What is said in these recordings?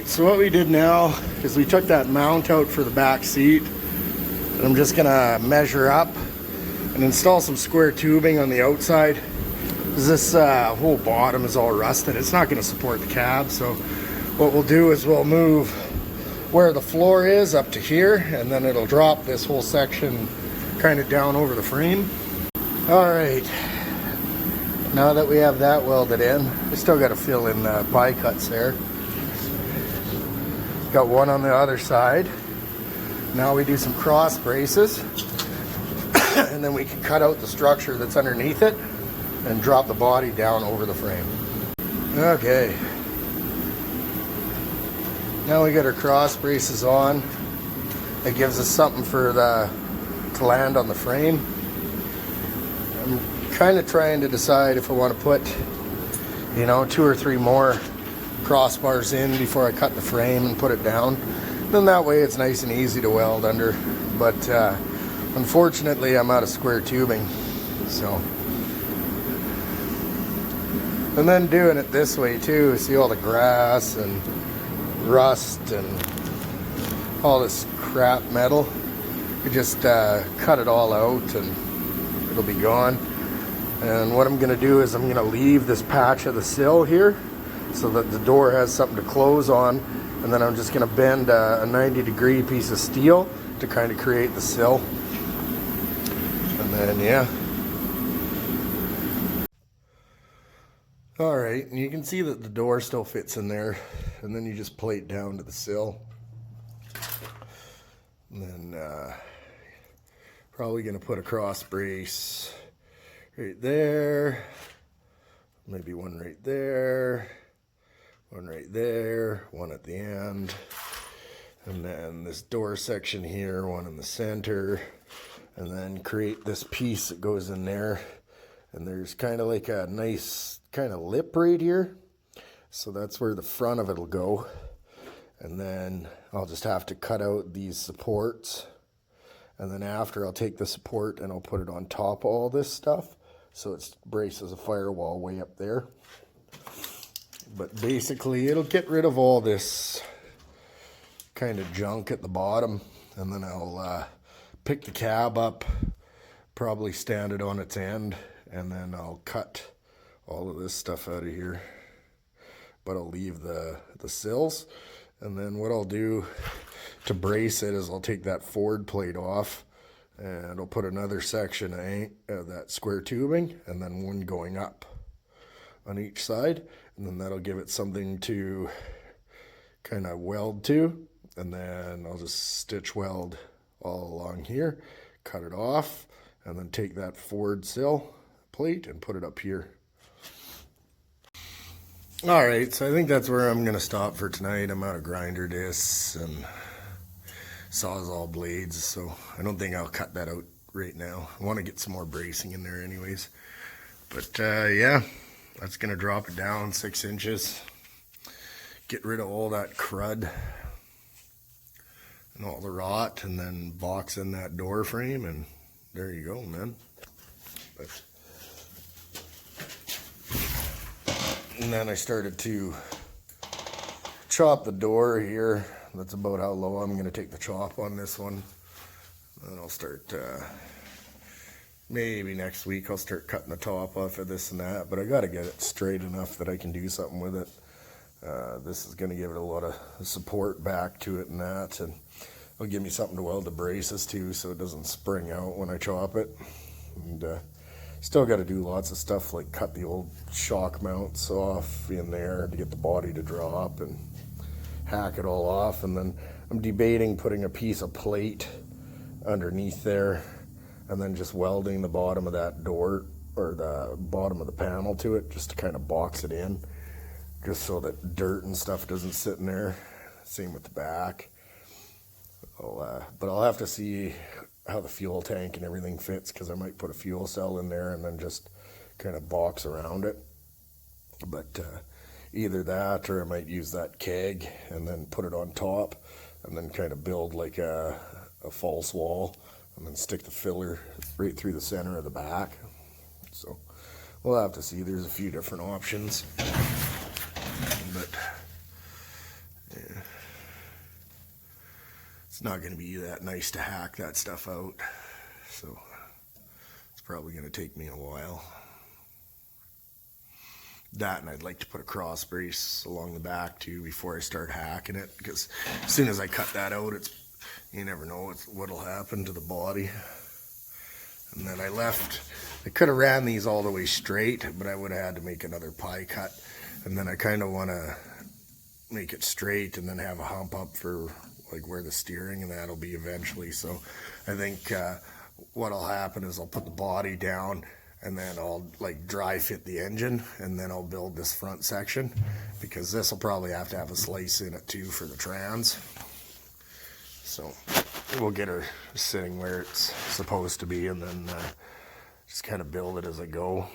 Alright, so what we did now is we took that mount out for the back seat, and I'm just gonna measure up and install some square tubing on the outside. This whole bottom is all rusted. It's not gonna support the cab, so what we'll do is we'll move where the floor is up to here, and then it'll drop this whole section kind of down over the frame. Alright, now that we have that welded in, we still got to fill in the pie cuts there. Got one on the other side. Now we do some cross braces, and then we can cut out the structure that's underneath it and drop the body down over the frame. Okay. Now we got our cross braces on. It gives us something for to land on the frame. I'm kind of trying to decide if I want to put, 2 or 3 more crossbars in before I cut the frame and put it down. Then that way it's nice and easy to weld under. But unfortunately I'm out of square tubing. So, and then doing it this way too, see all the grass and rust and all this crap metal. We just cut it all out and it'll be gone. And what I'm going to do is I'm going to leave this patch of the sill here so that the door has something to close on, and then I'm just going to bend a 90-degree piece of steel to kind of create the sill. And then yeah. Alright, and you can see that the door still fits in there, and then you just plate down to the sill. And then probably going to put a cross brace right there, maybe one right there, one right there, one at the end, and then this door section here, one in the center, and then create this piece that goes in there. And there's kind of like a nice kind of lip right here, so that's where the front of it will go. And then I'll just have to cut out these supports, and then after I'll take the support and I'll put it on top of all this stuff, so it braces a firewall way up there. But basically it'll get rid of all this kind of junk at the bottom, and then I'll pick the cab up, probably stand it on its end, and then I'll cut all of this stuff out of here. But I'll leave the sills, and then what I'll do to brace it is I'll take that forward plate off, and I'll put another section of that square tubing, and then one going up on each side, and then that'll give it something to kind of weld to. And then I'll just stitch weld all along here, cut it off, and then take that forward sill plate and put it up here. Alright, so I think that's where I'm going to stop for tonight. I'm out of grinder discs and Sawzall blades, so I don't think I'll cut that out right now. I want to get some more bracing in there anyways. But yeah, that's going to drop it down 6 inches. Get rid of all that crud and all the rot, and then box in that door frame, and there you go, man. But, and then I started to chop the door here. That's about how low I'm going to take the chop on this one. And I'll start, maybe next week I'll start cutting the top off of this and that, but I got to get it straight enough that I can do something with it. This is going to give it a lot of support back to it and that, and it'll give me something to weld the braces to so it doesn't spring out when I chop it. And still got to do lots of stuff like cut the old shock mounts off in there to get the body to drop, and hack it all off. And then I'm debating putting a piece of plate underneath there and then just welding the bottom of that door, or the bottom of the panel, to it, just to kind of box it in, just so that dirt and stuff doesn't sit in there. Same with the back. But I'll have to see how the fuel tank and everything fits, because I might put a fuel cell in there and then just kind of box around it. But either that, or I might use that keg and then put it on top and then kind of build like a false wall, and then stick the filler right through the center of the back. So we'll have to see. There's a few different options, but yeah. it's not going to be that nice to hack that stuff out. So it's probably going to take me a while. That, and I'd like to put a cross brace along the back too before I start hacking it, because as soon as I cut that out, you never know what'll happen to the body. And then I could have ran these all the way straight, but I would have had to make another pie cut. And then I kind of want to make it straight and then have a hump up for like where the steering and that'll be eventually. So I think what'll happen is I'll put the body down and then I'll like dry fit the engine, and then I'll build this front section, because this will probably have to have a slice in it too for the trans. So we'll get her sitting where it's supposed to be, and then just kind of build it as I go.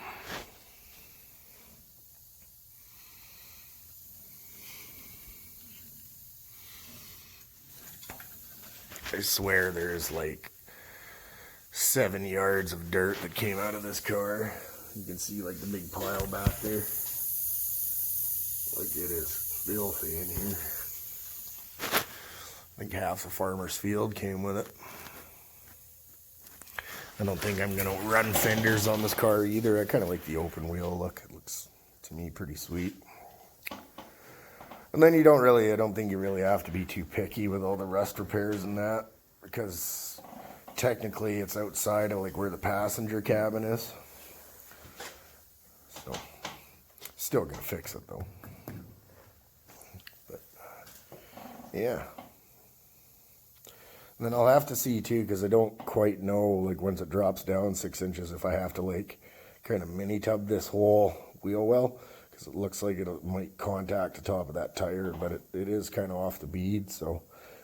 I swear there's like 7 yards of dirt that came out of this car. You can see like the big pile back there. Like it is filthy in here. I think half the farmer's field came with it. I don't think I'm going to run fenders on this car either. I kind of like the open wheel look. It looks, to me, pretty sweet. And then I don't think you really have to be too picky with all the rust repairs and that, because technically it's outside of like where the passenger cabin is. So, still going to fix it though. But, yeah. And then I'll have to see too, because I don't quite know, like once it drops down 6 inches, if I have to like kind of mini tub this whole wheel well, because it looks like it might contact the top of that tire, but it is kind of off the bead, so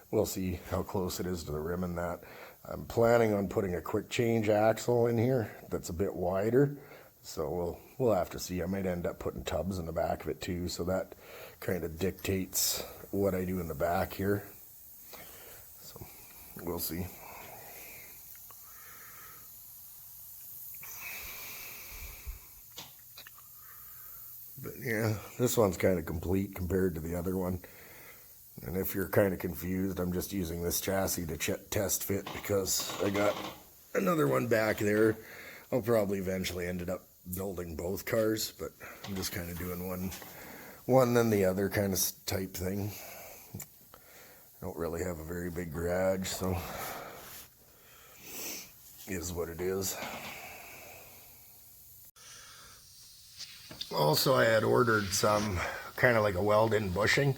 we'll see how close it is to the rim and that. I'm planning on putting a quick change axle in here that's a bit wider, so we'll have to see. I might end up putting tubs in the back of it too, so that kind of dictates what I do in the back here. So we'll see. But yeah, this one's kind of complete compared to the other one. And if you're kind of confused, I'm just using this chassis to test fit, because I got another one back there. I'll probably eventually end up building both cars, but I'm just kind of doing one then the other kind of type thing. I don't really have a very big garage, so it is what it is. Also, I had ordered some kind of like a weld-in bushing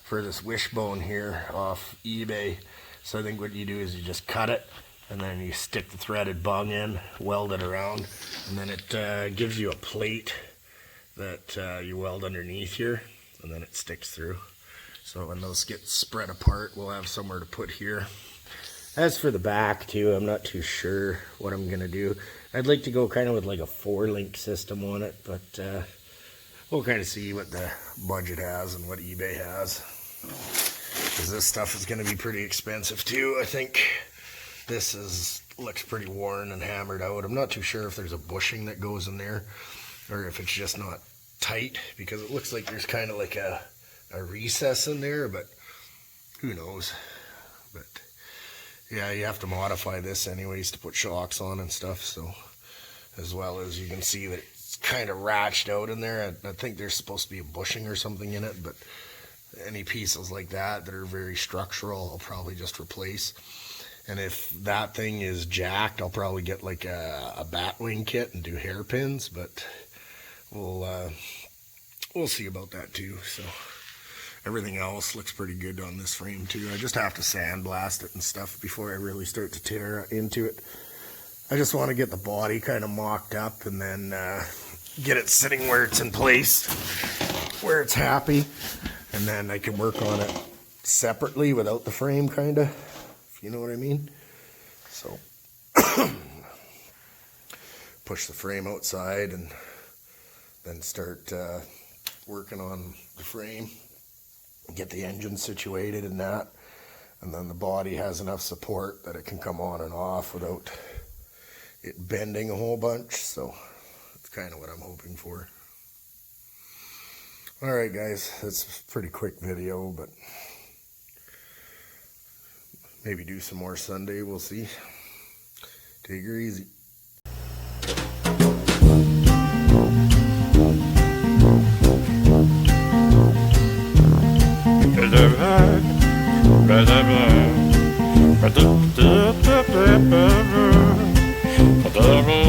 for this wishbone here off eBay. So I think what you do is you just cut it, and then you stick the threaded bung in, weld it around, and then it gives you a plate that you weld underneath here, and then it sticks through. So when those get spread apart, we'll have somewhere to put here. As for the back too, I'm not too sure what I'm gonna do. I'd like to go kind of with like a 4-link system on it, but we'll kind of see what the budget has and what eBay has. Because this stuff is gonna be pretty expensive too. I think this looks pretty worn and hammered out. I'm not too sure if there's a bushing that goes in there, or if it's just not tight, because it looks like there's kind of like a recess in there, but who knows. But yeah, you have to modify this anyways to put shocks on and stuff, so as well as you can see that it's kind of ratched out in there. I think there's supposed to be a bushing or something in it, but any pieces like that are very structural, I'll probably just replace. And if that thing is jacked, I'll probably get like a batwing kit and do hairpins, but we'll see about that too. So everything else looks pretty good on this frame too. I just have to sandblast it and stuff before I really start to tear into it. I just want to get the body kind of mocked up and then get it sitting where it's in place, where it's happy, and then I can work on it separately without the frame, kind of, if you know what I mean. So push the frame outside and then start working on the frame, get the engine situated in that, and then the body has enough support that it can come on and off without it bending a whole bunch. So that's kind of what I'm hoping for. Alright guys, that's a pretty quick video, but Maybe do some more Sunday. We'll see. Take her easy. Blah,